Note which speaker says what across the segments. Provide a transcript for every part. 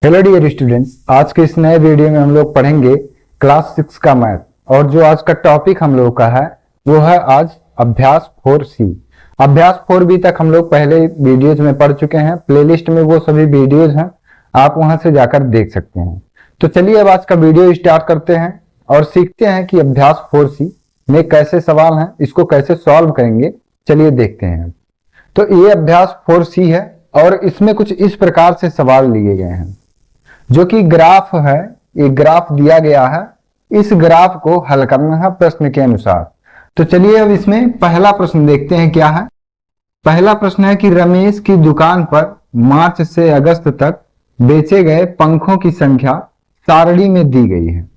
Speaker 1: Hello dear students, आज के इस नए वीडियो में हम लोग पढ़ेंगे क्लास 6 का मैथ। और जो आज का टॉपिक हम लोग का है वो है आज अभ्यास 4C। अभ्यास 4B तक हम लोग पहले वीडियोज में पढ़ चुके हैं। प्लेलिस्ट में वो सभी वीडियोज हैं, आप वहां से जाकर देख सकते हैं। तो चलिए अब आज का वीडियो स्टार्ट करते हैं और सीखते हैं कि अभ्यास 4C में कैसे सवाल हैं, इसको कैसे सॉल्व करेंगे। चलिए देखते हैं। तो ये अभ्यास 4C है और इसमें कुछ इस प्रकार से सवाल लिए गए हैं, जो कि ग्राफ है। ये ग्राफ दिया गया है, इस ग्राफ को हल करना है प्रश्न के अनुसार। तो चलिए अब इसमें पहला प्रश्न देखते हैं क्या है। पहला प्रश्न है कि रमेश की दुकान पर मार्च से अगस्त तक बेचे गए पंखों की संख्या सारणी में दी गई है।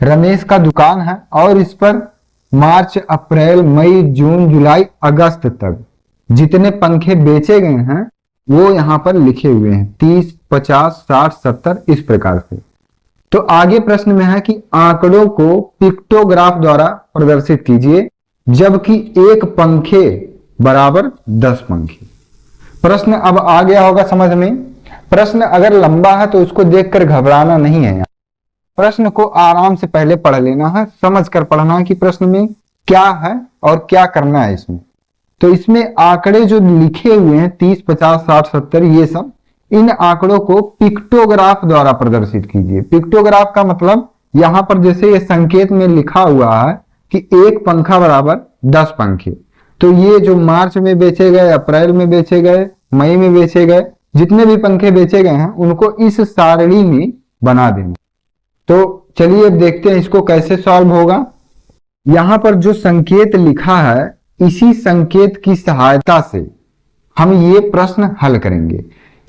Speaker 1: रमेश का दुकान है और इस पर मार्च, अप्रैल, मई, जून, जुलाई, अगस्त तक जितने पंखे बेचे गए हैं वो यहां पर लिखे हुए हैं, 30, 50, 60, 70 इस प्रकार से। तो आगे प्रश्न में है कि आंकड़ों को पिक्टोग्राफ द्वारा प्रदर्शित कीजिए जबकि एक पंखे बराबर 10 पंखे। प्रश्न अब आ गया होगा समझ में। प्रश्न अगर लंबा है तो उसको देखकर घबराना नहीं है। प्रश्न को आराम से पहले पढ़ लेना है, समझ कर पढ़ना है कि प्रश्न में क्या है और क्या करना है इसमें। तो इसमें आंकड़े जो लिखे हुए हैं 30, 50, 60, 70 ये सब, इन आंकड़ों को पिक्टोग्राफ द्वारा प्रदर्शित कीजिए। पिक्टोग्राफ का मतलब यहां पर जैसे ये संकेत में लिखा हुआ है कि एक पंखा बराबर 10 पंखे। तो ये जो मार्च में बेचे गए, अप्रैल में बेचे गए, मई में बेचे गए, जितने भी पंखे बेचे गए हैं उनको इस सारणी में बना देंगे। तो चलिए अब देखते हैं इसको कैसे सॉल्व होगा। यहां पर जो संकेत लिखा है इसी संकेत की सहायता से हम ये प्रश्न हल करेंगे।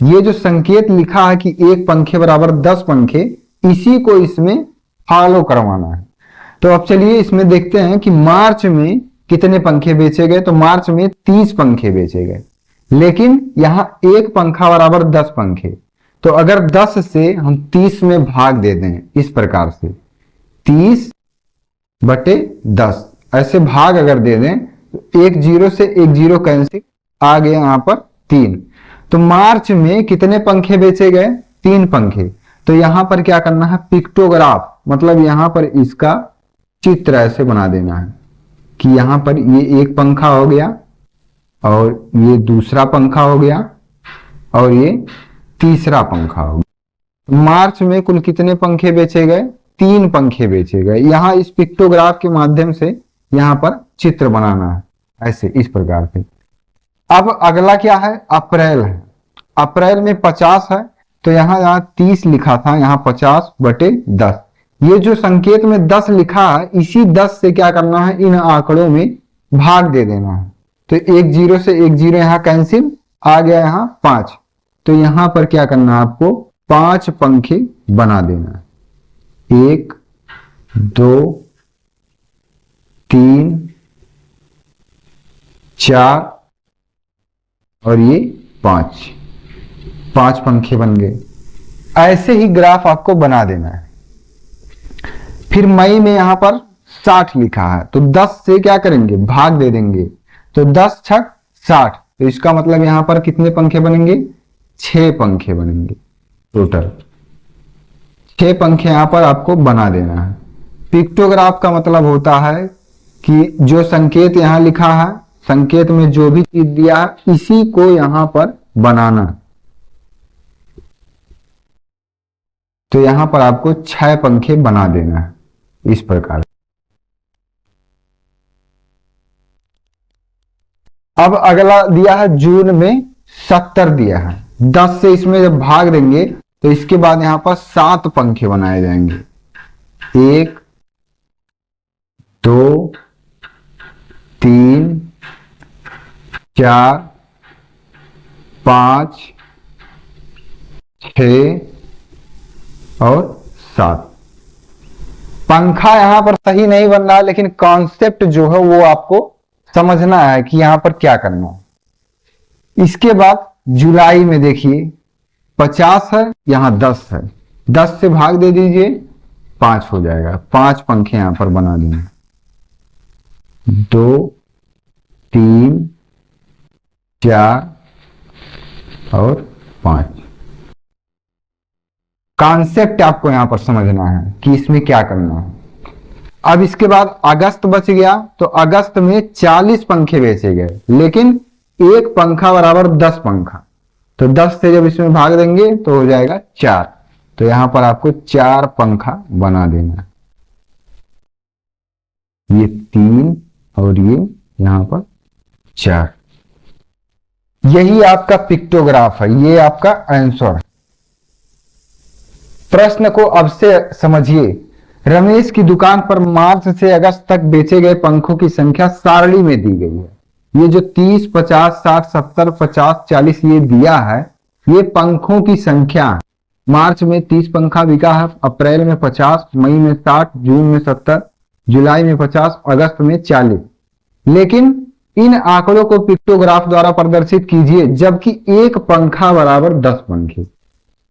Speaker 1: ये जो संकेत लिखा है कि एक पंखे बराबर 10 पंखे, इसी को इसमें फॉलो करवाना है। तो अब चलिए इसमें देखते हैं कि मार्च में कितने पंखे बेचे गए। तो मार्च में 30 पंखे बेचे गए, लेकिन यहां एक पंखा बराबर 10 पंखे। तो अगर 10 से हम 30 में भाग दे दें इस प्रकार से, 30/10 ऐसे भाग अगर दे दें तो एक जीरो से एक जीरो कैंसिल, आ गया यहां पर 3। तो मार्च में कितने पंखे बेचे गए? 3 पंखे। तो यहां पर क्या करना है, पिक्टोग्राफ मतलब यहां पर इसका चित्र ऐसे बना देना है कि यहां पर ये एक पंखा हो गया और ये दूसरा पंखा हो गया और ये तीसरा पंखा हो गया। मार्च में कुल कितने पंखे बेचे गए? 3 पंखे बेचे गए। यहां इस पिक्टोग्राफ के माध्यम से यहां पर चित्र बनाना है ऐसे इस प्रकार से। अब अगला क्या है? अप्रैल है। अप्रैल में 50 है, तो यहां 30 लिखा था, यहां 50/10। ये जो संकेत में 10 लिखा है, इसी 10 से क्या करना है, इन आंकड़ों में भाग दे देना है। तो एक जीरो से एक जीरो यहां कैंसिल, आ गया यहां 5। तो यहां पर क्या करना है, आपको 5 पंखे बना देना है। 1, 2, 3, 4 और ये 5 पंखे बन गए। ऐसे ही ग्राफ आपको बना देना है। फिर मई में यहां पर 60 लिखा है, तो 10 से क्या करेंगे, भाग दे देंगे। तो 10 छक 60, तो इसका मतलब यहां पर कितने पंखे बनेंगे? 6 पंखे बनेंगे टोटल। 6 पंखे यहां पर आपको बना देना है। पिक्टोग्राफ का मतलब होता है कि जो संकेत यहां लिखा है, संकेत में जो भी चीज दिया है इसी को यहां पर बनाना। तो यहां पर आपको 6 पंखे बना देना है इस प्रकार। अब अगला दिया है जून में 70 दिया है। 10 से इसमें जब भाग देंगे तो इसके बाद यहां पर 7 पंखे बनाए जाएंगे। 1, 2, 3, 4, 5, 6 और 7। पंखा यहां पर सही नहीं बन रहा है, लेकिन कॉन्सेप्ट जो है वो आपको समझना है कि यहां पर क्या करना है। इसके बाद जुलाई में देखिए 50 है, यहां 10 है, 10 से भाग दे दीजिए, 5 हो जाएगा। 5 पंखे यहां पर बना देंगे। 2, 3, 4 और 5। कॉन्सेप्ट आपको यहां पर समझना है कि इसमें क्या करना है। अब इसके बाद अगस्त बच गया, तो अगस्त में 40 पंखे बेचे गए, लेकिन एक पंखा बराबर 10 पंखा, तो 10 से जब इसमें भाग देंगे तो हो जाएगा 4, तो यहां पर आपको 4 पंखा बना देना है। ये 3 और ये यहां पर 4, यही आपका पिक्टोग्राफ है, ये आपका आंसर है। प्रश्न को अब से समझिए। रमेश की दुकान पर मार्च से अगस्त तक बेचे गए पंखों की संख्या सारणी में दी गई है। ये जो 30, 50, 60, 70, 50, 40 ये दिया है, ये पंखों की संख्या है। मार्च में 30 पंखा बिका है, अप्रैल में 50, मई में 60, जून में 70, जुलाई में 50, अगस्त में 40। लेकिन इन आंकड़ों को पिक्टोग्राफ द्वारा प्रदर्शित कीजिए, जबकि एक पंखा बराबर 10 पंखे,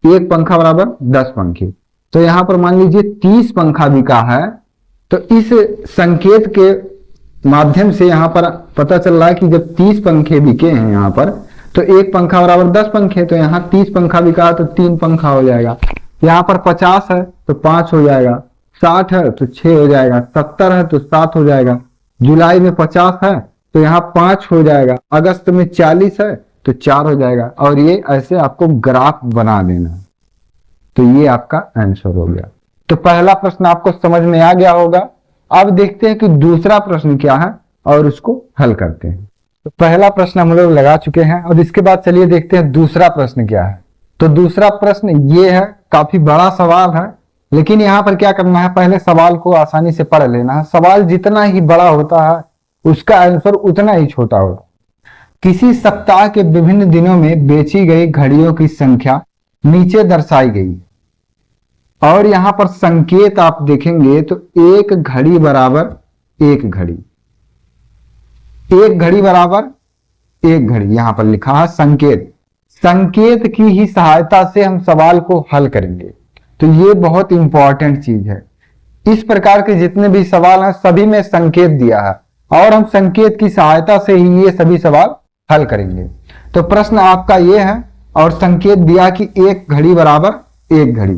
Speaker 1: एक पंखा बराबर 10 पंखे। तो यहां पर मान लीजिए 30 पंखा बिका है, तो इस संकेत के माध्यम से यहां पर पता चल रहा है कि जब 30 पंखे बिके हैं यहां पर, तो एक पंखा बराबर 10 पंखे, तो यहां 30 पंखा बिका है तो 3 पंखा हो जाएगा। यहां पर 50 है तो 5 हो जाएगा, 60 है तो 6 हो जाएगा, 70 है तो 7 हो जाएगा, जुलाई में 50 है तो यहाँ 5 हो जाएगा, अगस्त में 40 है तो 4 हो जाएगा, और ये ऐसे आपको ग्राफ बना देना। तो ये आपका आंसर हो गया। तो पहला प्रश्न आपको समझ में आ गया होगा। अब देखते हैं कि दूसरा प्रश्न क्या है और उसको हल करते हैं। तो पहला प्रश्न हम लोग लगा चुके हैं, और इसके बाद चलिए देखते हैं दूसरा प्रश्न क्या है। तो दूसरा प्रश्न ये है, काफी बड़ा सवाल है, लेकिन यहाँ पर क्या करना है, पहले सवाल को आसानी से पढ़ लेना है। सवाल जितना ही बड़ा होता है उसका आंसर उतना ही छोटा होगा। किसी सप्ताह के विभिन्न दिनों में बेची गई घड़ियों की संख्या नीचे दर्शाई गई, और यहां पर संकेत आप देखेंगे तो एक घड़ी बराबर एक घड़ी, एक घड़ी बराबर एक घड़ी, यहां पर लिखा है संकेत। संकेत की ही सहायता से हम सवाल को हल करेंगे, तो ये बहुत इंपॉर्टेंट चीज है। इस प्रकार के जितने भी सवाल हैं सभी में संकेत दिया है, और हम संकेत की सहायता से ही ये सभी सवाल हल करेंगे। तो प्रश्न आपका ये है, और संकेत दिया कि एक घड़ी बराबर एक घड़ी।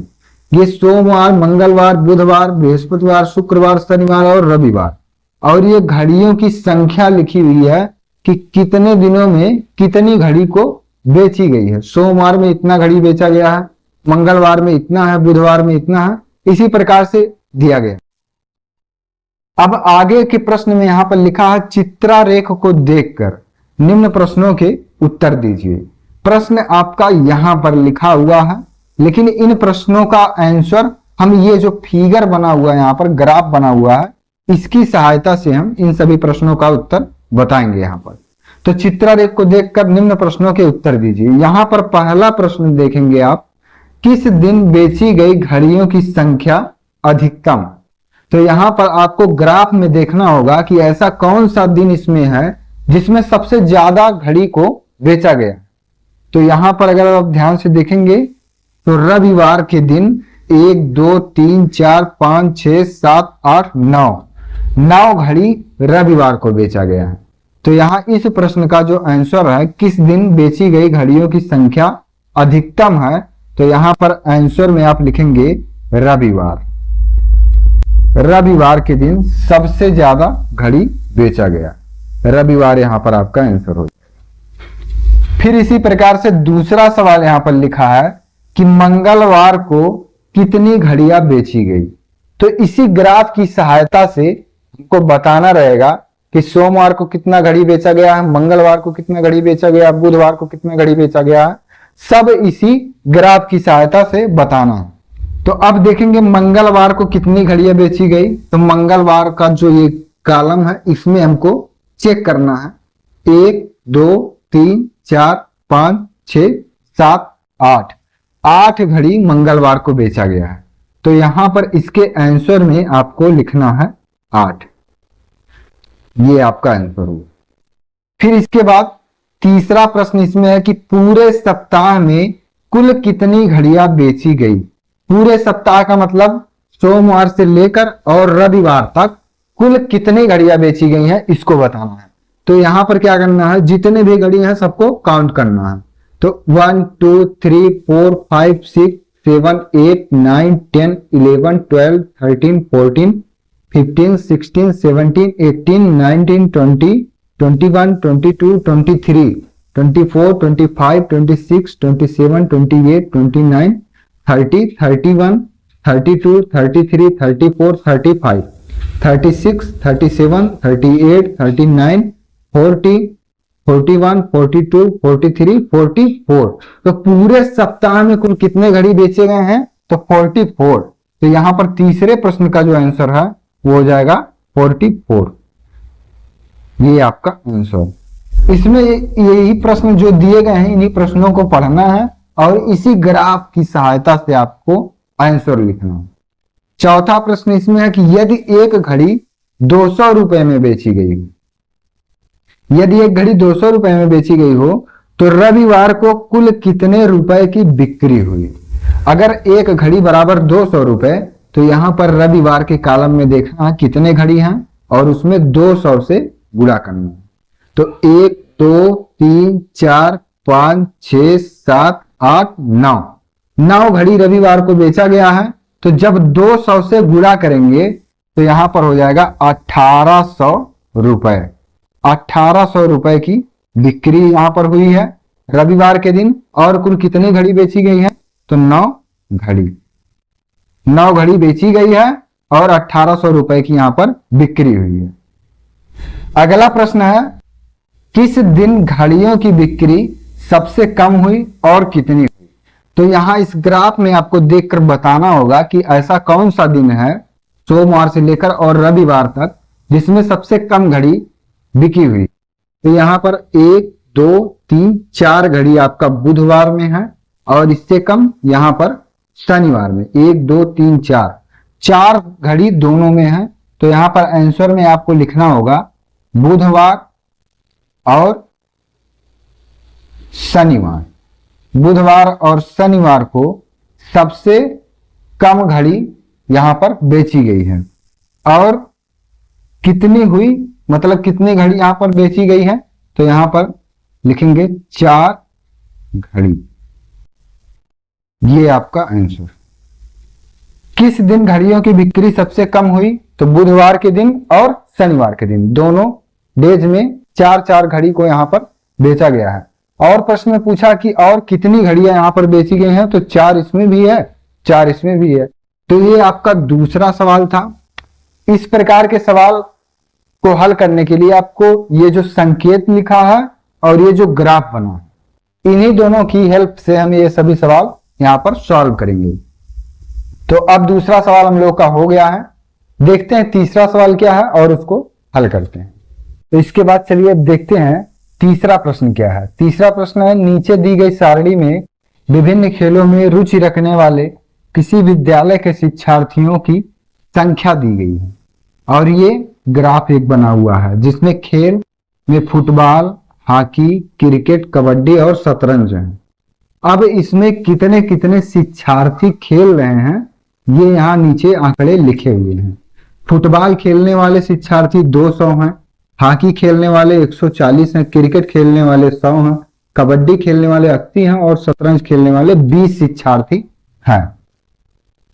Speaker 1: ये सोमवार, मंगलवार, बुधवार, बृहस्पतिवार, शुक्रवार, शनिवार और रविवार, और ये घड़ियों की संख्या लिखी हुई है कि कितने दिनों में कितनी घड़ी को बेची गई है। सोमवार में इतना घड़ी बेचा गया है, मंगलवार में इतना है, बुधवार में इतना है, इसी प्रकार से दिया गया। अब आगे के प्रश्न में यहां पर लिखा है, चित्रारेख को देखकर निम्न प्रश्नों के उत्तर दीजिए। प्रश्न आपका यहां पर लिखा हुआ है, लेकिन इन प्रश्नों का आंसर हम ये जो फिगर बना हुआ है, यहां पर ग्राफ बना हुआ है, इसकी सहायता से हम इन सभी प्रश्नों का उत्तर बताएंगे यहां पर। तो चित्रारेख को देखकर निम्न प्रश्नों के उत्तर दीजिए। यहां पर पहला प्रश्न देखेंगे आप, किस दिन बेची गई घड़ियों की संख्या अधिकतम। तो यहां पर आपको ग्राफ में देखना होगा कि ऐसा कौन सा दिन इसमें है जिसमें सबसे ज्यादा घड़ी को बेचा गया। तो यहां पर अगर आप ध्यान से देखेंगे तो रविवार के दिन 1, 2, 3, 4, 5, 6, 7, 8, 9 घड़ी रविवार को बेचा गया है। तो यहां इस प्रश्न का जो आंसर है, किस दिन बेची गई घड़ियों की संख्या अधिकतम है, तो यहां पर आंसर में आप लिखेंगे रविवार। रविवार के दिन सबसे ज्यादा घड़ी बेचा गया, रविवार यहां पर आपका आंसर हो जाएगा। फिर इसी प्रकार से दूसरा सवाल यहां पर लिखा है कि मंगलवार को कितनी घड़ियां बेची गई। तो इसी ग्राफ की सहायता से हमको बताना रहेगा कि सोमवार को कितना घड़ी बेचा गया है, मंगलवार को कितना घड़ी बेचा गया, बुधवार को कितना घड़ी बेचा गया है, सब इसी ग्राफ की सहायता से बताना है। तो अब देखेंगे मंगलवार को कितनी घड़ियां बेची गई। तो मंगलवार का जो ये कॉलम है इसमें हमको चेक करना है, 1, 2, 3, 4, 5, 6, 7, 8 घड़ी मंगलवार को बेचा गया है। तो यहां पर इसके आंसर में आपको लिखना है 8, ये आपका आंसर होगा। फिर इसके बाद तीसरा प्रश्न इसमें है कि पूरे सप्ताह में कुल कितनी घड़ियां बेची गई। पूरे सप्ताह का मतलब सोमवार से लेकर और रविवार तक कुल कितनी घड़ियां बेची गई हैं, इसको बताना है। तो यहां पर क्या करना है, जितने भी घड़ी हैं सबको काउंट करना है। तो 1, 2, 3, 4, 5, 6, 7 8 9 10 11 12 13 14 15 16 17 18 19 20 21 22 23 24 25 26 27 28 29 30 31 32 33 34 35 36 37 38 39 40 41 42 43 44। तो पूरे सप्ताह में कुल कितने घड़ी बेचे गए हैं? तो 44। तो यहां पर तीसरे प्रश्न का जो आंसर है वो हो जाएगा 44। ये आपका आंसर। इसमें यही प्रश्न जो दिए गए हैं इन्हीं प्रश्नों को पढ़ना है और इसी ग्राफ की सहायता से आपको आंसर लिखना है। चौथा प्रश्न इसमें है कि यदि एक घड़ी 200 रुपए में बेची गई हो, यदि एक घड़ी 200 रुपए में बेची गई हो तो रविवार को कुल कितने रुपए की बिक्री हुई? अगर एक घड़ी बराबर 200 रुपए तो यहां पर रविवार के कॉलम में देखना कितने घड़ी हैं और उसमें 200 से गुणा करना है। तो 1 2 3 4 5 6 7 8 9 9 घड़ी रविवार को बेचा गया है। तो जब 200 से गुणा करेंगे तो यहां पर हो जाएगा 1800 रुपए। 1800 रुपए की बिक्री यहां पर हुई है रविवार के दिन। और कुल कितनी घड़ी बेची गई है? तो 9 घड़ी। 9 घड़ी बेची गई है और 1800 रुपए की यहां पर बिक्री हुई है। अगला प्रश्न है किस दिन घड़ियों की बिक्री सबसे कम हुई और कितनी हुई? तो यहां इस ग्राफ में आपको देखकर बताना होगा कि ऐसा कौन सा दिन है सोमवार से लेकर और रविवार तक जिसमें सबसे कम घड़ी बिकी हुई। तो यहां पर 1 2 3 4 घड़ी आपका बुधवार में है और इससे कम यहां पर शनिवार में 1 2 3 4 घड़ी दोनों में है। तो यहां पर आंसर में आपको लिखना होगा बुधवार और शनिवार। बुधवार और शनिवार को सबसे कम घड़ी यहां पर बेची गई है। और कितनी हुई मतलब कितनी घड़ी यहां पर बेची गई है? तो यहां पर लिखेंगे 4 घड़ी। ये आपका आंसर। किस दिन घड़ियों की बिक्री सबसे कम हुई? तो बुधवार के दिन और शनिवार के दिन दोनों डेज में 4 घड़ी को यहां पर बेचा गया है। और प्रश्न में पूछा कि और कितनी घड़ियां यहां पर बेची गई हैं? तो 4 इसमें भी है 4 इसमें भी है। तो ये आपका दूसरा सवाल था। इस प्रकार के सवाल को हल करने के लिए आपको ये जो संकेत लिखा है और ये जो ग्राफ बना है इन्हीं दोनों की हेल्प से हम ये सभी सवाल यहां पर सॉल्व करेंगे। तो अब दूसरा सवाल हम लोग का हो गया है। देखते हैं तीसरा सवाल क्या है और उसको हल करते हैं। तो इसके बाद चलिए अब देखते हैं तीसरा प्रश्न क्या है। तीसरा प्रश्न है नीचे दी गई सारणी में विभिन्न खेलों में रुचि रखने वाले किसी विद्यालय के शिक्षार्थियों की संख्या दी गई है और ये ग्राफ एक बना हुआ है जिसमें खेल में फुटबॉल, हॉकी, क्रिकेट, कबड्डी और शतरंज है। अब इसमें कितने कितने शिक्षार्थी खेल रहे हैं ये यहाँ नीचे आंकड़े लिखे हुए हैं। फुटबॉल खेलने वाले शिक्षार्थी 200 हैं, हॉकी खेलने वाले 140 हैं, क्रिकेट खेलने वाले 100 हैं, कबड्डी खेलने वाले 80 हैं और शतरंज खेलने वाले 20 शिक्षार्थी हैं।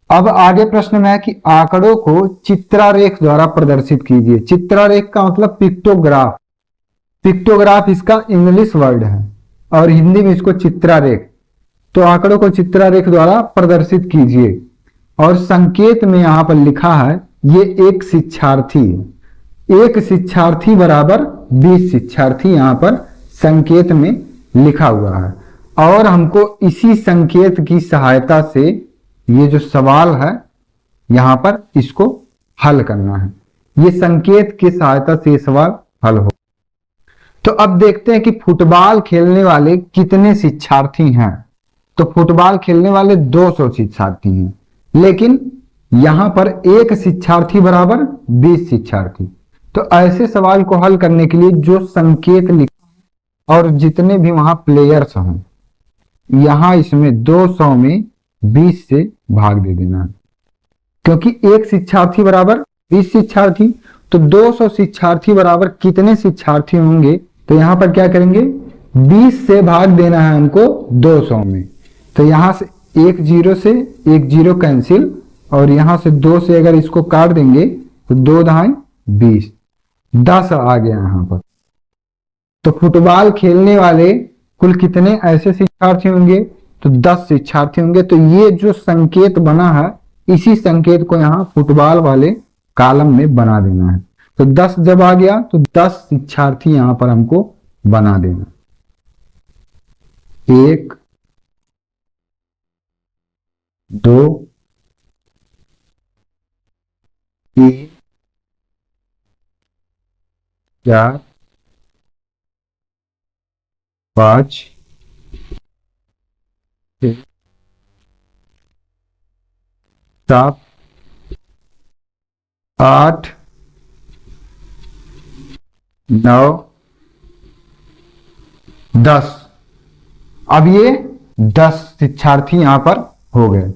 Speaker 1: अब आगे प्रश्न में है कि आंकड़ों को चित्रारेख द्वारा प्रदर्शित कीजिए। चित्रारेख का मतलब पिक्टोग्राफ। पिक्टोग्राफ इसका इंग्लिश वर्ड है और हिंदी में इसको चित्रारेख। तो आंकड़ों को चित्रारेख द्वारा प्रदर्शित कीजिए। और संकेत में यहां पर लिखा है ये एक शिक्षार्थी है। एक शिक्षार्थी बराबर 20 शिक्षार्थी यहां पर संकेत में लिखा हुआ है। और हमको इसी संकेत की सहायता से ये जो सवाल है यहां पर इसको हल करना है। ये संकेत की सहायता से सवाल हल हो। तो अब देखते हैं कि फुटबॉल खेलने वाले कितने शिक्षार्थी हैं। तो फुटबॉल खेलने वाले 200 शिक्षार्थी हैं, लेकिन यहां पर एक शिक्षार्थी बराबर 20 शिक्षार्थी। तो ऐसे सवाल को हल करने के लिए जो संकेत लिखा और जितने भी वहां प्लेयर्स हों यहां इसमें 200 में 20 से भाग दे देना है, क्योंकि एक शिक्षार्थी बराबर 20 शिक्षार्थी। तो 200 शिक्षार्थी बराबर कितने शिक्षार्थी होंगे? तो यहां पर क्या करेंगे 20 से भाग देना है हमको 200 में। तो यहां से एक जीरो से एक जीरो कैंसिल, और यहां से 2 से अगर इसको काट देंगे तो 2 दहाई 20, 10 आ गया यहां पर। तो फुटबॉल खेलने वाले कुल कितने ऐसे शिक्षार्थी होंगे? तो 10 शिक्षार्थी होंगे। तो ये जो संकेत बना है, इसी संकेत को यहाँ फुटबॉल वाले कॉलम में बना देना है। तो 10 जब आ गया तो 10 शिक्षार्थी यहां पर हमको बना देना। 1 2 3 4 5 6 7 8 9 10। अब ये 10 शिक्षार्थी यहां पर हो गए।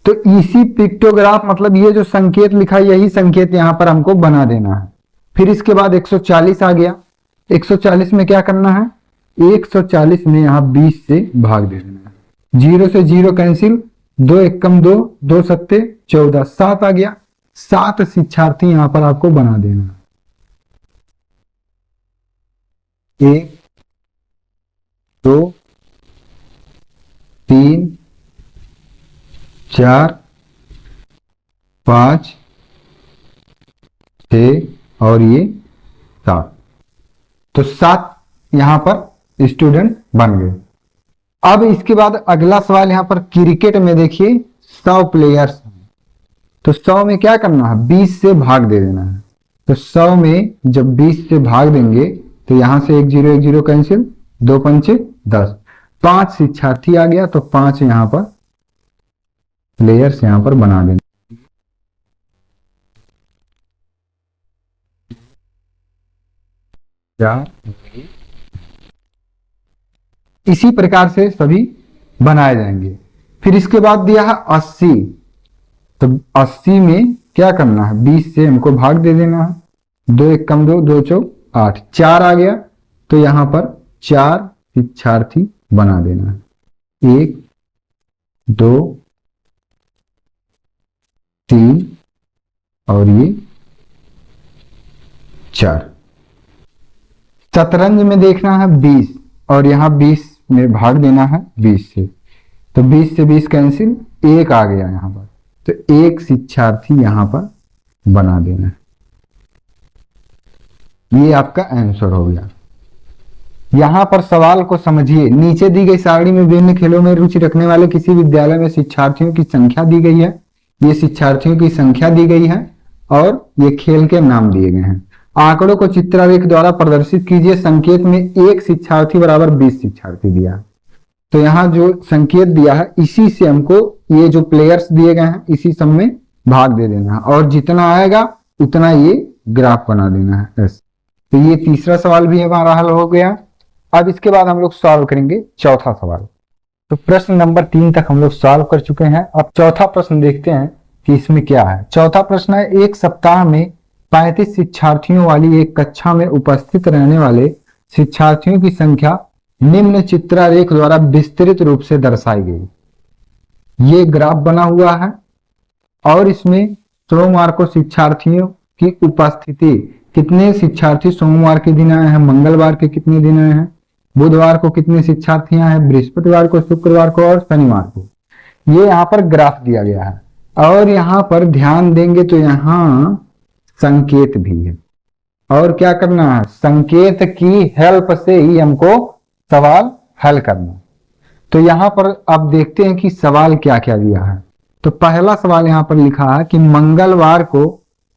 Speaker 1: तो इसी पिक्टोग्राफ मतलब ये जो संकेत लिखा, यही संकेत यहां पर हमको बना देना है। फिर इसके बाद 140 आ गया। 140 में क्या करना है? 140 में यहां 20 से भाग दे देना है। 0 से 0 कैंसिल, 2 एक कम 2, 2 सत्ते 14, 7 आ गया। 7 शिक्षार्थी यहां पर आपको बना देना है। 1 2 3 4 5 6 और ये 7। तो 7 यहां पर स्टूडेंट बन गए। अब इसके बाद अगला सवाल यहां पर क्रिकेट में देखिए 100 प्लेयर्स हैं। तो 100 में क्या करना है? 20 से भाग दे देना है। तो 100 में जब 20 से भाग देंगे तो यहां से 1 0 कैंसिल, 2 पंचे 10, 5 शिक्षार्थी आ गया। तो 5 यहां पर प्लेयर्स यहां पर बना देना। इसी प्रकार से सभी बनाए जाएंगे। फिर इसके बाद दिया है 80। तो 80 में क्या करना है? 20 से हमको भाग दे देना है। 2 एक कम 2, 2 चौक 8, 4 आ गया। तो यहां पर 4 शिक्षार्थी बना देना है। 1 2 3 और ये 4। शतरंज में देखना है 20 और यहां 20 में भाग देना है 20 से। तो 20 से 20 कैंसिल, 1 आ गया यहां पर। तो 1 शिक्षार्थी यहां पर बना देना है। ये आपका आंसर हो गया। यहां पर सवाल को समझिए। नीचे दी गई सारणी में विभिन्न खेलों में रुचि रखने वाले किसी विद्यालय में शिक्षार्थियों की संख्या दी गई है। ये शिक्षार्थियों की संख्या दी गई है और ये खेल के नाम दिए गए हैं। आंकड़ों को चित्रारेख द्वारा प्रदर्शित कीजिए। संकेत में 1 शिक्षार्थी बराबर 20 शिक्षार्थी दिया है। तो यहाँ जो संकेत दिया है, इसी से हमको ये जो प्लेयर्स दिए गए हैं, इसी सब में भाग दे देना है और जितना आएगा उतना ये ग्राफ बना देना है। तो ये तीसरा सवाल भी हमारा हल हो गया। अब इसके बाद हम लोग सॉल्व करेंगे चौथा सवाल। तो प्रश्न नंबर 3 तक हम लोग सॉल्व कर चुके हैं। अब चौथा प्रश्न देखते हैं कि इसमें क्या है। चौथा प्रश्न है, एक सप्ताह में 35 शिक्षार्थियों वाली एक कक्षा में उपस्थित रहने वाले शिक्षार्थियों की संख्या निम्न चित्रारेख द्वारा विस्तृत रूप से दर्शाई गई। ये ग्राफ बना हुआ है और इसमें सोमवार को शिक्षार्थियों की उपस्थिति, कितने शिक्षार्थी सोमवार के दिन आए हैं, मंगलवार के कितने दिन आए हैं, बुधवार को कितने शिक्षार्थी आए हैं, बृहस्पतिवार को, शुक्रवार को और शनिवार को। ये यहाँ पर ग्राफ दिया गया है और यहाँ पर ध्यान देंगे तो यहाँ संकेत भी है। और क्या करना है? संकेत की हेल्प से ही हमको सवाल हल करना। तो यहाँ पर आप देखते हैं कि सवाल क्या क्या दिया है। तो पहला सवाल यहाँ पर लिखा है कि मंगलवार को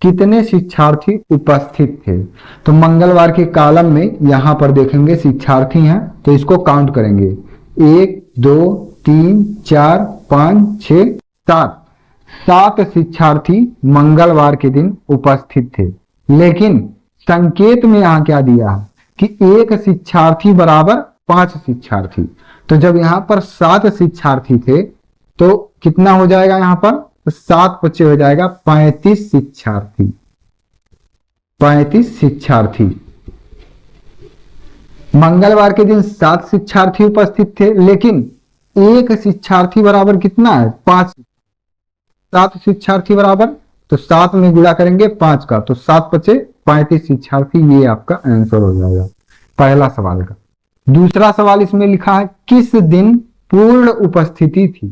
Speaker 1: कितने शिक्षार्थी उपस्थित थे। तो मंगलवार के कॉलम में यहाँ पर देखेंगे शिक्षार्थी हैं, तो इसको काउंट करेंगे। 1 2 3 4 5 6 7। 7 शिक्षार्थी मंगलवार के दिन उपस्थित थे। लेकिन संकेत में यहाँ क्या दिया है कि 1 शिक्षार्थी बराबर 5 शिक्षार्थी। तो जब यहाँ पर 7 शिक्षार्थी थे तो कितना हो जाएगा? यहाँ पर 7 बच्चे हो जाएगा 35 शिक्षार्थी। 35 शिक्षार्थी। मंगलवार के दिन 7 शिक्षार्थी उपस्थित थे, लेकिन एक शिक्षार्थी बराबर कितना है 5, 7 शिक्षार्थी बराबर, तो 7 में गुणा करेंगे 5 का, तो 7 बचे 35 शिक्षार्थी। ये आपका आंसर हो जाएगा पहला सवाल का। दूसरा सवाल इसमें लिखा है किस दिन पूर्ण उपस्थिति थी।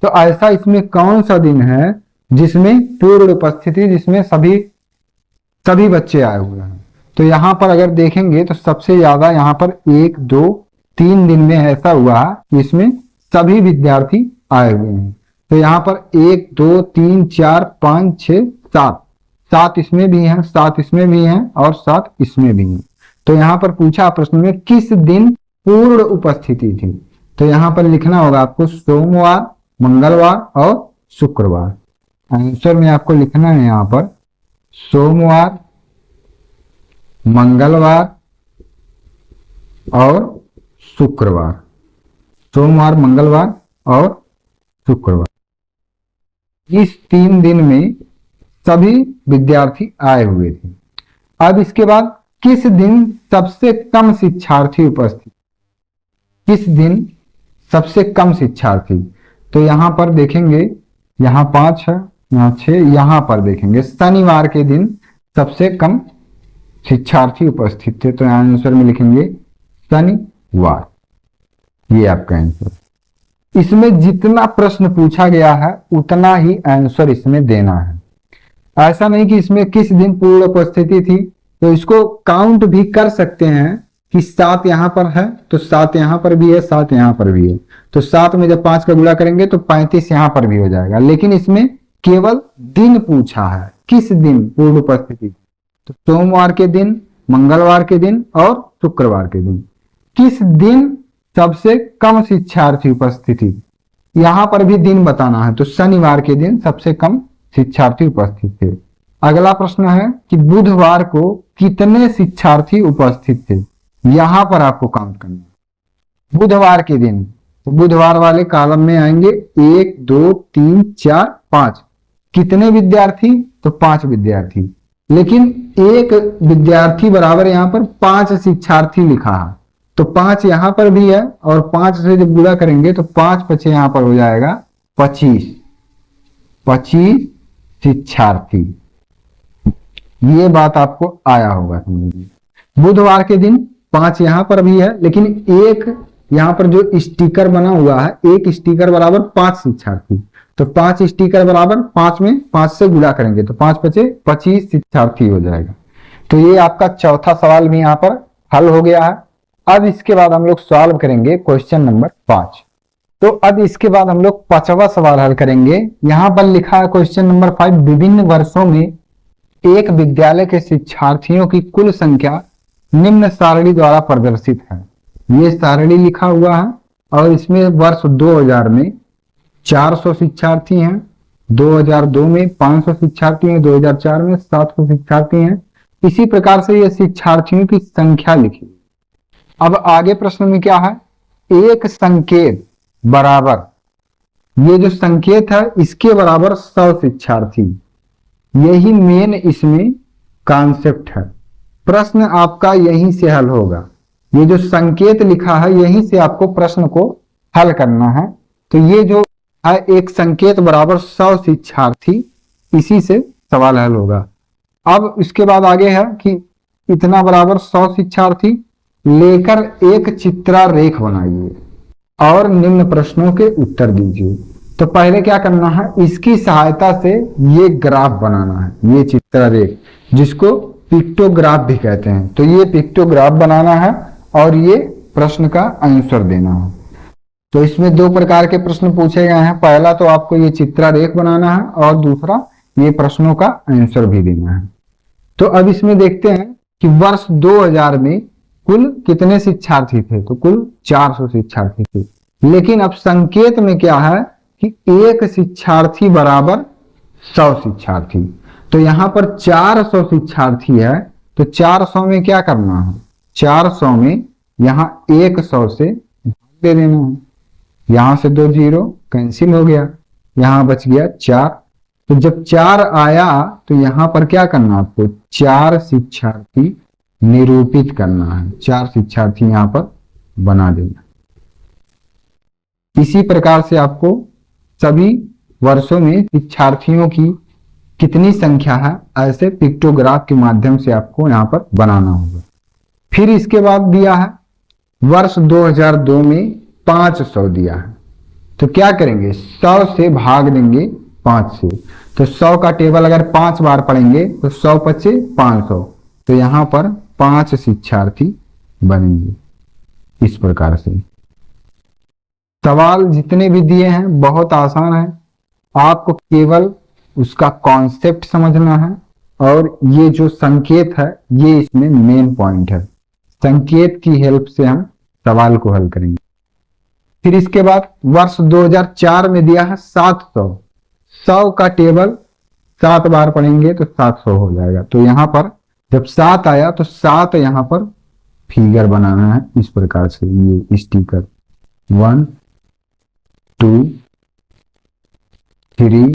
Speaker 1: तो ऐसा इसमें कौन सा दिन है जिसमें पूर्ण उपस्थिति, जिसमें सभी बच्चे आए हुए हैं। तो यहां पर अगर देखेंगे तो सबसे ज्यादा यहां पर 1, 2, 3 दिन में ऐसा हुआ है इसमें सभी विद्यार्थी आए हुए हैं। तो यहाँ पर 1, 2, 3, 4, 5, 6, 7, 7 इसमें भी हैं, 7 इसमें भी हैं और 7 इसमें भी हैं। तो यहाँ पर पूछा प्रश्न में किस दिन पूर्ण उपस्थिति थी। तो यहाँ पर लिखना होगा आपको सोमवार, मंगलवार और शुक्रवार। आंसर में आपको लिखना है यहाँ पर सोमवार, मंगलवार और शुक्रवार, सोमवार, मंगलवार और शुक्रवार। इस 3 दिन में सभी विद्यार्थी आए हुए थे। अब इसके बाद किस दिन सबसे कम शिक्षार्थी उपस्थित, किस दिन सबसे कम शिक्षार्थी। तो यहां पर देखेंगे, यहां 5 है, यहां 6, यहां पर देखेंगे शनिवार के दिन सबसे कम शिक्षार्थी उपस्थित थे। तो आंसर में लिखेंगे शनिवार। ये आपका आंसर। इसमें जितना प्रश्न पूछा गया है उतना ही आंसर इसमें देना है। ऐसा नहीं कि इसमें किस दिन पूर्ण उपस्थिति थी, तो इसको काउंट भी कर सकते हैं कि 7 यहां पर है तो 7 यहां पर भी है, 7 यहां पर भी है। तो 7 में जब 5 का गुणा करेंगे तो 35 यहां पर भी हो जाएगा। लेकिन इसमें केवल दिन पूछा है, किस दिन पूर्ण उपस्थिति। तो सोमवार के दिन, मंगलवार के दिन और शुक्रवार के दिन। किस दिन सबसे कम शिक्षार्थी उपस्थिति, यहां पर भी दिन बताना है। तो शनिवार के दिन सबसे कम शिक्षार्थी उपस्थित थे। अगला प्रश्न है कि बुधवार को कितने शिक्षार्थी उपस्थित थे। यहां पर आपको काउंट करना है बुधवार के दिन। तो बुधवार वाले कॉलम में आएंगे 1, 2, 3, 4, 5। कितने विद्यार्थी, तो 5 विद्यार्थी। लेकिन एक विद्यार्थी बराबर यहां पर 5 शिक्षार्थी लिखा है, तो 5 यहां पर भी है और 5 से जब गुणा करेंगे तो 5 5 यहां पर हो जाएगा 25 शिक्षार्थी। ये बात आपको आया होगा समझ। बुधवार के दिन 5 यहां पर भी है, लेकिन एक यहां पर जो स्टिकर बना हुआ है, एक स्टिकर बराबर 5 शिक्षार्थी। तो 5 स्टिकर बराबर 5 में 5 से गुणा करेंगे तो 5 5 25 शिक्षार्थी हो जाएगा। तो ये आपका चौथा सवाल भी यहां पर हल हो गया है। अब इसके बाद हम लोग सॉल्व करेंगे क्वेश्चन नंबर 5। तो अब इसके बाद हम लोग 5वां सवाल हल करेंगे। यहां पर लिखा है क्वेश्चन नंबर 5, विभिन्न वर्षों में एक विद्यालय के शिक्षार्थियों की कुल संख्या निम्न सारणी द्वारा प्रदर्शित है। ये सारणी लिखा हुआ है और इसमें वर्ष 2000 में 400 शिक्षार्थी हैं, 2002 में 500 शिक्षार्थी हैं, 2004 में 700 शिक्षार्थी हैं। इसी प्रकार से ये शिक्षार्थियों की संख्या लिखी। अब आगे प्रश्न में क्या है, एक संकेत बराबर, ये जो संकेत है इसके बराबर 100 शिक्षार्थी। यही मेन इसमें कॉन्सेप्ट है। प्रश्न आपका यहीं से हल होगा। ये जो संकेत लिखा है यहीं से आपको प्रश्न को हल करना है। तो ये जो है एक संकेत बराबर 100 शिक्षार्थी, इसी से सवाल हल होगा। अब इसके बाद आगे है कि इतना बराबर 100 शिक्षार्थी लेकर एक चित्रारेख बनाइए और निम्न प्रश्नों के उत्तर दीजिए। तो पहले क्या करना है, इसकी सहायता से ये ग्राफ बनाना है, ये चित्रारेख जिसको पिक्टोग्राफ भी कहते हैं। तो ये पिक्टोग्राफ बनाना है और ये प्रश्न का आंसर देना है। तो इसमें 2 प्रकार के प्रश्न पूछे गए हैं। पहला तो आपको ये चित्रारेख बनाना है और दूसरा ये प्रश्नों का आंसर भी देना है। तो अब इसमें देखते हैं कि वर्ष 2000 में कुल कितने शिक्षार्थी थे। तो कुल 400 शिक्षार्थी थे। लेकिन अब संकेत में क्या है कि एक शिक्षार्थी बराबर 100 शिक्षार्थी। तो यहां पर 400 शिक्षार्थी है, तो 400 में क्या करना है, 400 में यहां 100 से भाग दे देना है। यहां से 2 0 कैंसिल हो गया, यहां बच गया 4। तो जब 4 आया तो यहां पर क्या करना है, आपको 4 शिक्षार्थी निरूपित करना है। 4 शिक्षार्थी यहां पर बना देना। इसी प्रकार से आपको सभी वर्षों में शिक्षार्थियों की कितनी संख्या है ऐसे पिक्टोग्राफ के माध्यम से आपको यहाँ पर बनाना होगा। फिर इसके बाद दिया है वर्ष 2002 में 500 दिया है, तो क्या करेंगे 100 से भाग देंगे 5 से। तो 100 का टेबल अगर 5 बार पढ़ेंगे तो 100 पचे 500, तो यहाँ पर 5 शिक्षार्थी बनेंगे। इस प्रकार से सवाल जितने भी दिए हैं बहुत आसान है, आपको केवल उसका कॉन्सेप्ट समझना है और ये जो संकेत है ये इसमें मेन पॉइंट है। संकेत की हेल्प से हम सवाल को हल करेंगे। फिर इसके बाद वर्ष 2004 में दिया है 700। 100 का टेबल 7 बार पढ़ेंगे तो 700 हो जाएगा। तो यहां पर जब 7 आया तो 7 यहां पर फिगर बनाना है इस प्रकार से, ये स्टिकर 1 2 3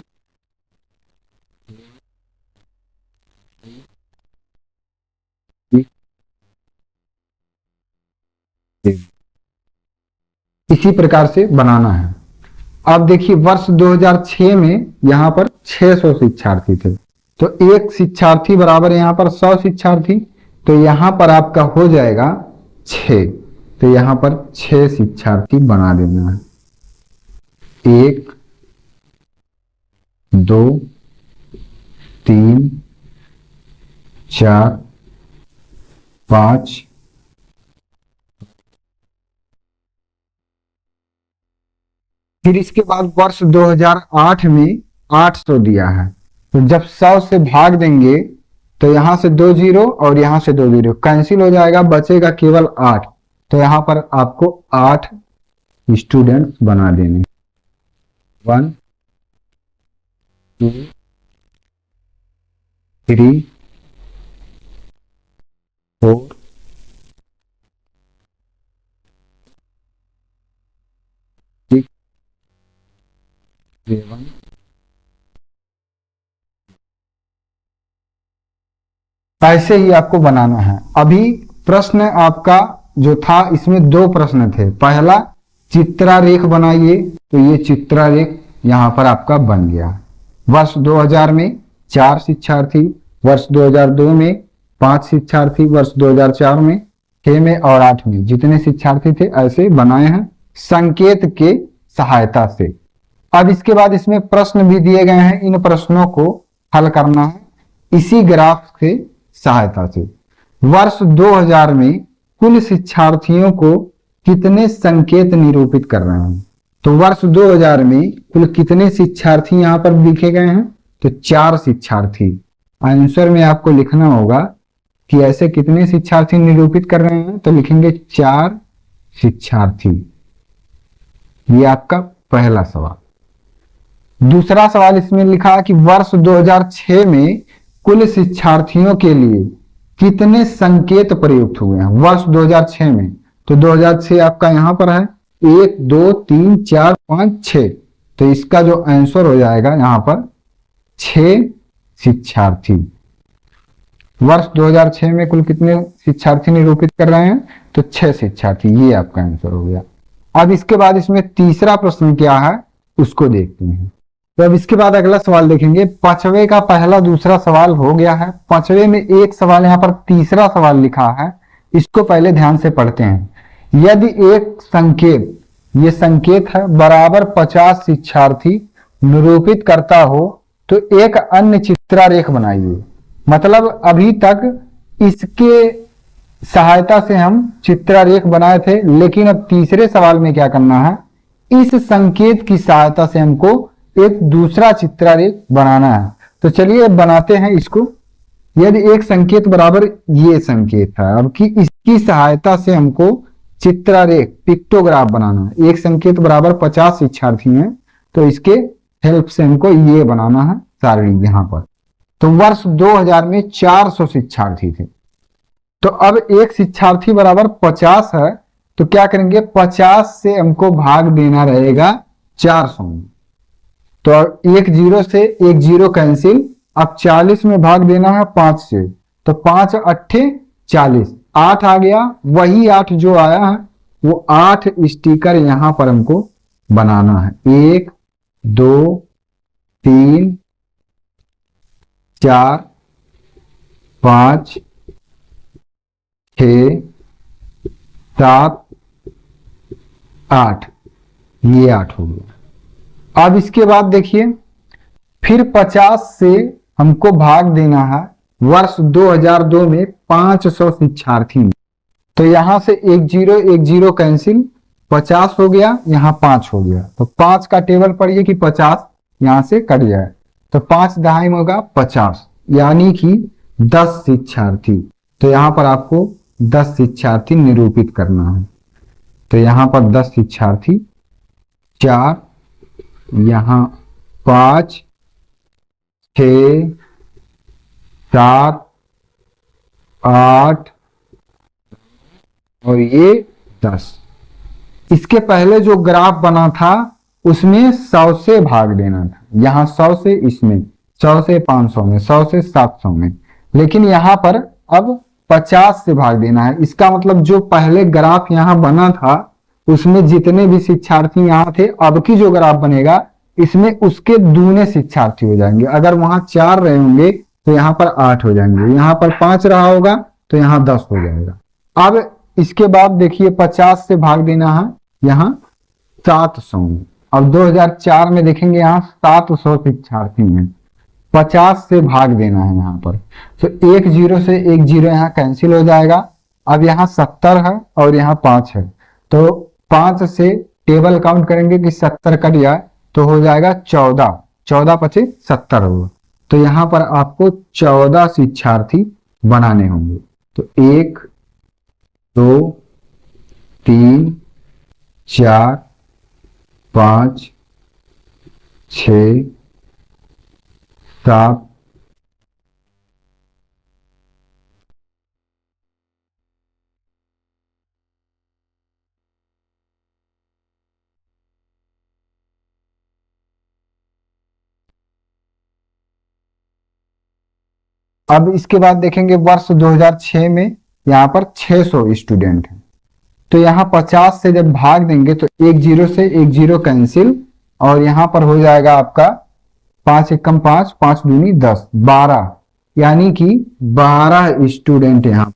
Speaker 1: इसी प्रकार से बनाना है। अब देखिए वर्ष 2006 में यहां पर 600 शिक्षार्थी थे, तो एक शिक्षार्थी बराबर यहां पर 100 शिक्षार्थी, तो यहां पर आपका हो जाएगा 6, तो यहां पर 6 शिक्षार्थी बना देना है। 1 2 3 4 5 फिर इसके बाद वर्ष 2008 में 800 दिया है, तो जब 100 से भाग देंगे तो यहां से 2 जीरो और यहां से 2 जीरो कैंसिल हो जाएगा, बचेगा केवल 8। तो यहां पर आपको 8 स्टूडेंट्स बना देने, 1 2 3 4 6 7 ऐसे ही आपको बनाना है। अभी प्रश्न आपका जो था इसमें 2 प्रश्न थे। पहला चित्रारेख बनाइए, तो ये चित्रारेख यहां पर आपका बन गया। वर्ष 2000 में 4 शिक्षार्थी, वर्ष 2002 में 5 शिक्षार्थी, वर्ष 2004 में 6 में और 8 में जितने शिक्षार्थी थे ऐसे बनाए हैं संकेत के सहायता से। अब इसके बाद इसमें प्रश्न भी दिए गए हैं, इन प्रश्नों को हल करना है इसी ग्राफ से सहायता से। वर्ष 2000 में कुल शिक्षार्थियों को कितने संकेत निरूपित कर रहे हैं, तो वर्ष 2000 में कुल कितने शिक्षार्थी यहां पर लिखे गए हैं, तो 4 शिक्षार्थी। आंसर में आपको लिखना होगा कि ऐसे कितने शिक्षार्थी निरूपित कर रहे हैं, तो लिखेंगे 4 शिक्षार्थी। ये आपका पहला सवाल। दूसरा सवाल इसमें लिखा कि वर्ष 2006 में कुल शिक्षार्थियों के लिए कितने संकेत प्रयुक्त हुए हैं वर्ष 2006 में, तो 2006 आपका यहां पर है 1 2 3 4 5 6, तो इसका जो आंसर हो जाएगा यहां पर 6 शिक्षार्थी। वर्ष 2006 में कुल कितने शिक्षार्थी निरूपित कर रहे हैं, तो 6 शिक्षार्थी, ये आपका आंसर हो गया। अब इसके बाद इसमें तीसरा प्रश्न क्या है उसको देखते हैं। तो अब इसके बाद अगला सवाल देखेंगे। 5वें का पहला दूसरा सवाल हो गया है। 5वें में एक सवाल यहाँ पर तीसरा सवाल लिखा है, इसको पहले ध्यान से पढ़ते हैं। यदि एक संकेत, ये संकेत है, बराबर 50 शिक्षार्थी निरूपित करता हो तो एक अन्य चित्रारेख बनाइए। मतलब अभी तक इसके सहायता से हम चित्रारेख बनाए थे, लेकिन अब तीसरे सवाल में क्या करना है, इस संकेत की सहायता से हमको एक दूसरा चित्रारेख बनाना है। तो चलिए बनाते हैं इसको। यदि एक संकेत बराबर ये संकेत है, अब कि इसकी सहायता से हमको चित्रारेख पिक्टोग्राफ बनाना है। एक संकेत बराबर 50 शिक्षार्थी हैं, तो इसके हेल्प से हमको ये बनाना है सारणी यहाँ पर। तो वर्ष 2000 में 400 शिक्षार्थी थे, तो अब एक शिक्षार्थी बराबर 50 है, तो क्या करेंगे 50 से हमको भाग देना रहेगा 400 में। तो एक जीरो से एक जीरो कैंसिल, अब 40 में भाग देना है 5 से, तो 5 अट्ठे 40, 8 आ गया। वही 8 जो आया है वो 8 स्टिकर यहां पर हमको बनाना है। 1 2 3 4 5 6 7 8, ये 8 हो गया। अब इसके बाद देखिए फिर 50 से हमको भाग देना है वर्ष 2002 में 500 शिक्षार्थी में। तो यहां से एक जीरो कैंसिल, 50 हो गया, यहां 5 हो गया। तो 5 का टेबल पढ़िए कि 50 यहां से कट जाए, तो 5 दहाई में होगा 50, यानी कि 10 शिक्षार्थी। तो यहां पर आपको 10 शिक्षार्थी निरूपित करना है। तो यहां पर 10 शिक्षार्थी, 4, यहां 5 6 7 8 और ये 10। इसके पहले जो ग्राफ बना था उसमें 100 से भाग देना था, यहां 100 से, इसमें 100 से 500 में, 100 से 700 में, लेकिन यहां पर अब 50 से भाग देना है। इसका मतलब जो पहले ग्राफ यहां बना था उसमें जितने भी शिक्षार्थी यहां थे, अब की जो ग्राफ बनेगा इसमें उसके दूने शिक्षार्थी हो जाएंगे। अगर वहां 4 रहे होंगे तो यहाँ पर 8 हो जाएंगे, यहाँ पर 5 रहा होगा तो यहाँ 10 हो जाएगा। अब इसके बाद देखिए 50 से भाग देना है यहाँ 700 में। अब 2004 में देखेंगे यहाँ 700 शिक्षार्थी हैं, 50 से भाग देना है यहाँ पर। तो 1 0 से 1 0 यहाँ कैंसिल हो जाएगा। अब यहाँ 70 है और यहाँ 5 है, तो 5 से टेबल काउंट करेंगे कि 70 कट जाए तो हो जाएगा 14, 14 पचे 70 होगा। तो यहाँ पर आपको 14 शिक्षार्थी बनाने होंगे। तो 1 2 3 4 5 6 7 अब इसके बाद देखेंगे वर्ष 2006 में यहाँ पर 600 स्टूडेंट हैं। तो यहाँ 50 से जब भाग देंगे तो 1 0 से 1 0 कैंसिल, और यहाँ पर हो जाएगा आपका 5 एकम 5, 5 दूनी 10, 12, यानी कि 12 स्टूडेंट यहाँ।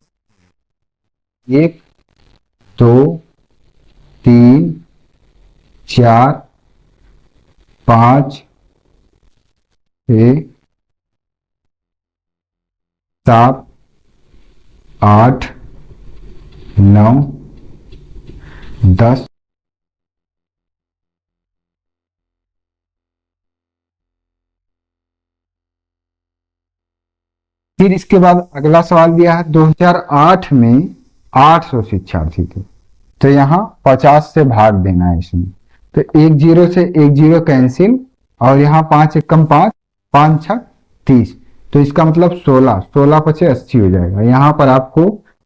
Speaker 1: 1 2 3 4 5 6 7 8 9 10। फिर इसके बाद अगला सवाल दिया है 2008 में 800 शिक्षार्थी थे, तो यहाँ 50 से भाग देना है इसमें। तो 1 0 से 1 0 कैंसिल, और यहाँ 5 एकम 5, 5 6 30, तो इसका मतलब 16, 16 पचे 80 हो जाएगा। यहाँ पर आपको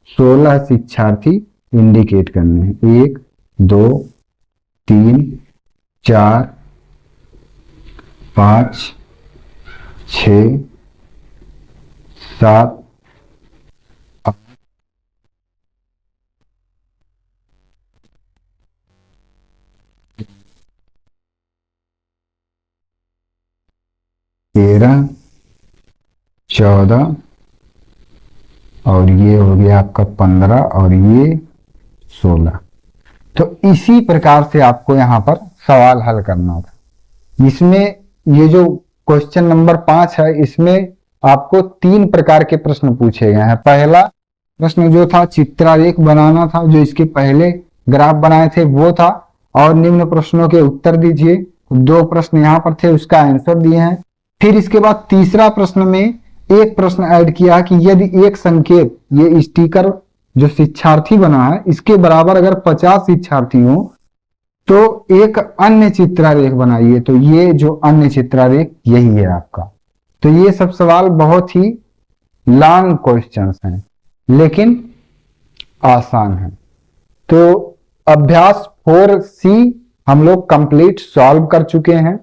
Speaker 1: 16 शिक्षार्थी इंडिकेट करने हैं। 1 2 3 4 5 6 7 8 13 14 और ये हो गया आपका 15 और ये 16। तो इसी प्रकार से आपको यहाँ पर सवाल हल करना था। इसमें ये जो क्वेश्चन नंबर 5 है, इसमें आपको 3 प्रकार के प्रश्न पूछे गए हैं। पहला प्रश्न जो था चित्रारेख बनाना था, जो इसके पहले ग्राफ बनाए थे वो था, और निम्न प्रश्नों के उत्तर दीजिए। 2 प्रश्न यहाँ पर थे, उसका आंसर दिए हैं। फिर इसके बाद तीसरा प्रश्न में एक प्रश्न ऐड किया कि यदि एक संकेत, ये स्टिकर जो शिक्षार्थी बना है, इसके बराबर अगर 50 शिक्षार्थी हो तो एक अन्य चित्रारेख बनाइए। तो ये जो अन्य चित्रारेख यही है आपका। तो ये सब सवाल बहुत ही लॉन्ग क्वेश्चंस हैं लेकिन आसान है। तो अभ्यास 4C हम लोग कंप्लीट सॉल्व कर चुके हैं।